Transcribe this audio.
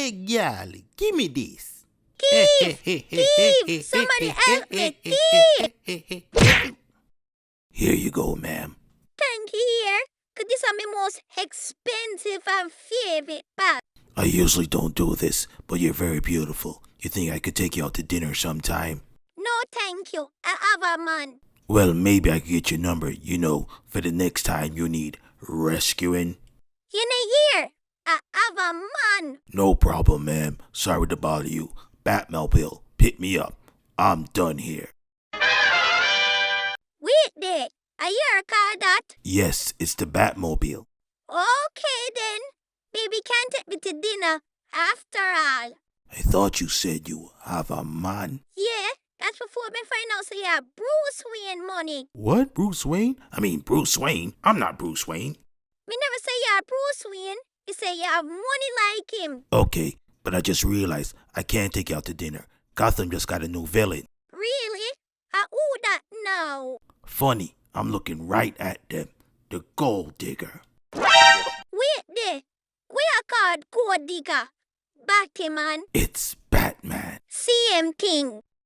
Hey, gal, give me this. Thief! Thief! Somebody help me! Thief! Here you go, ma'am. Thank you, here. Cause this is my most expensive and favorite bag. I usually don't do this, but you're very beautiful. You think I could take you out to dinner sometime? No, thank you. I have a man. Well, maybe I could get your number, for the next time you need rescuing. You know here. I have a man. No problem, ma'am. Sorry to bother you. Batmobile, pick me up. I'm done here. Wait there. Are you a car that? Yes, it's the Batmobile. Okay then. Baby can't take me to dinner after all. I thought you said you have a man. Yeah, that's before me find out say you have Bruce Wayne money. What? Bruce Wayne? Bruce Wayne? I'm not Bruce Wayne. Me never say you have Bruce Wayne. Me say you have money like him. Okay, but I just realized I can't take you out to dinner. Gotham just got a new villain. Really? Who that now? Funny, I'm looking right at them. The Gold Digger. Wait there. We are called Gold Digger. Batman. It's Batman. Same thing.